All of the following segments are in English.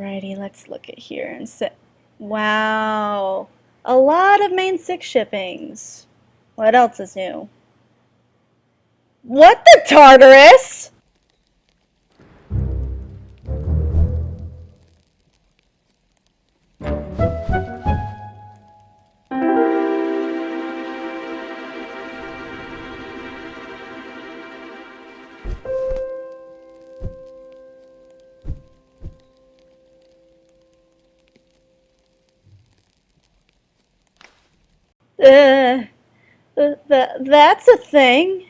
Alrighty, let's look at here and say, wow, a lot of main 6 shippings. What else is new? What the Tartarus? That's a thing.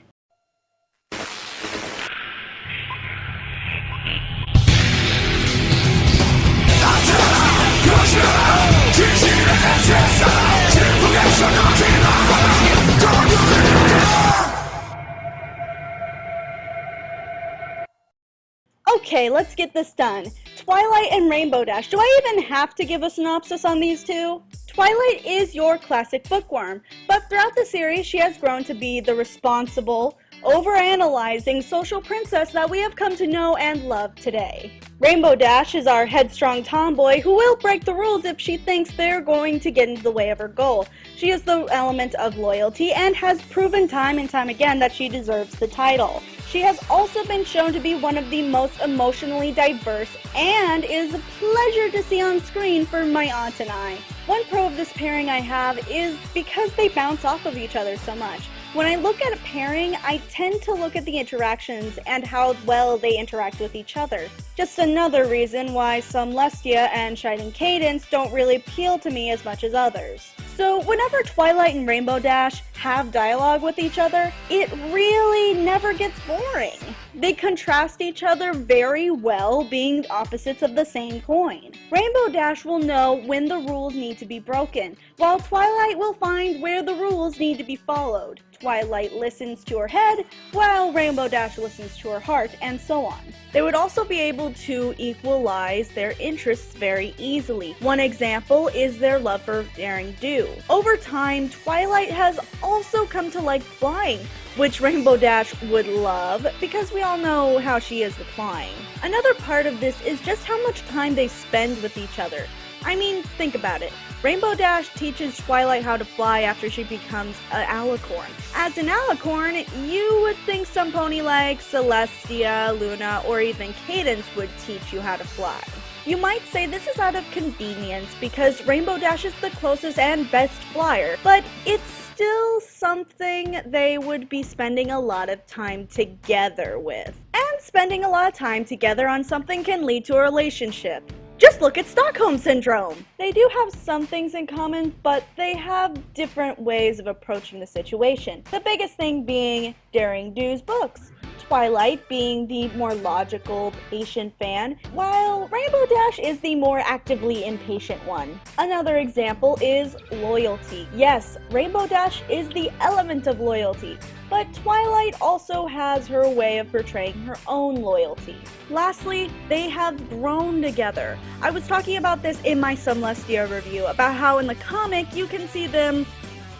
Okay, let's get this done. Twilight and Rainbow Dash. Do I even have to give a synopsis on these two? Twilight is your classic bookworm, but throughout the series she has grown to be the responsible, overanalyzing social princess that we have come to know and love today. Rainbow Dash is our headstrong tomboy who will break the rules if she thinks they're going to get into the way of her goal. She is the element of loyalty and has proven time and time again that she deserves the title. She has also been shown to be one of the most emotionally diverse and is a pleasure to see on screen for my aunt and I. One pro of this pairing I have is because they bounce off of each other so much. When I look at a pairing, I tend to look at the interactions and how well they interact with each other. Just another reason why some Lestia and Shining Cadence don't really appeal to me as much as others. So whenever Twilight and Rainbow Dash have dialogue with each other, it really never gets boring. They contrast each other very well, being opposites of the same coin. Rainbow Dash will know when the rules need to be broken, while Twilight will find where the rules need to be followed. Twilight listens to her head, while Rainbow Dash listens to her heart, and so on. They would also be able to equalize their interests very easily. One example is their love for daring do. Over time, Twilight has also come to like flying, which Rainbow Dash would love because we all know how she is with flying. Another part of this is just how much time they spend with each other. I mean, think about it. Rainbow Dash teaches Twilight how to fly after she becomes an alicorn. As an alicorn, you would think some pony like Celestia, Luna, or even Cadence would teach you how to fly. You might say this is out of convenience because Rainbow Dash is the closest and best flyer, but it's still something they would be spending a lot of time together with. And spending a lot of time together on something can lead to a relationship. Just look at Stockholm Syndrome! They do have some things in common, but they have different ways of approaching the situation. The biggest thing being Daring Do's books. Twilight being the more logical, patient fan, while Rainbow Dash is the more actively impatient one. Another example is loyalty. Yes, Rainbow Dash is the element of loyalty, but Twilight also has her way of portraying her own loyalty. Lastly, they have grown together. I was talking about this in my Celestia review, about how in the comic you can see them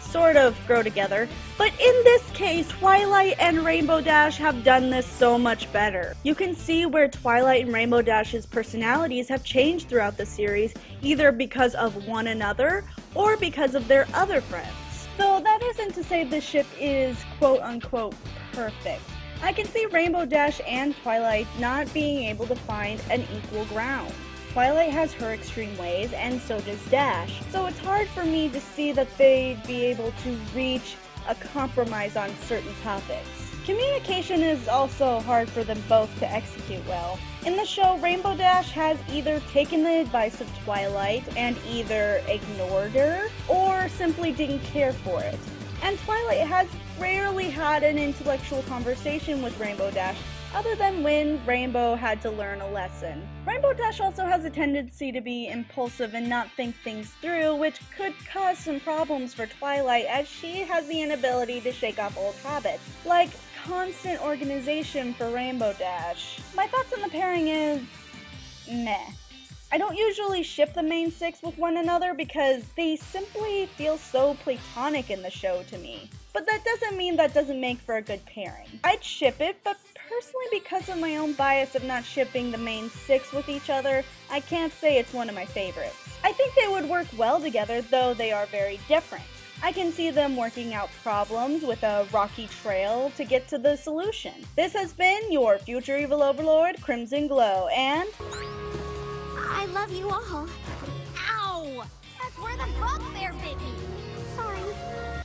sort of grow together, but in this case, Twilight and Rainbow Dash have done this so much better. You can see where Twilight and Rainbow Dash's personalities have changed throughout the series, either because of one another or because of their other friends. So that isn't to say this ship is quote-unquote perfect. I can see Rainbow Dash and Twilight not being able to find an equal ground. Twilight has her extreme ways, and so does Dash, so it's hard for me to see that they'd be able to reach a compromise on certain topics. Communication is also hard for them both to execute well. In the show, Rainbow Dash has either taken the advice of Twilight and either ignored her, or simply didn't care for it. And Twilight has rarely had an intellectual conversation with Rainbow Dash, other than when Rainbow had to learn a lesson. Rainbow Dash also has a tendency to be impulsive and not think things through, which could cause some problems for Twilight as she has the inability to shake off old habits, like constant organization for Rainbow Dash. My thoughts on the pairing is meh. I don't usually ship the main 6 with one another because they simply feel so platonic in the show to me. But that doesn't mean that doesn't make for a good pairing. I'd ship it, but personally, because of my own bias of not shipping the main 6 with each other, I can't say it's one of my favorites. I think they would work well together, though they are very different. I can see them working out problems with a rocky trail to get to the solution. This has been your Future Evil Overlord, Crimson Glow, and... I love you all. Ow! That's where the bugbear bit me. Sorry.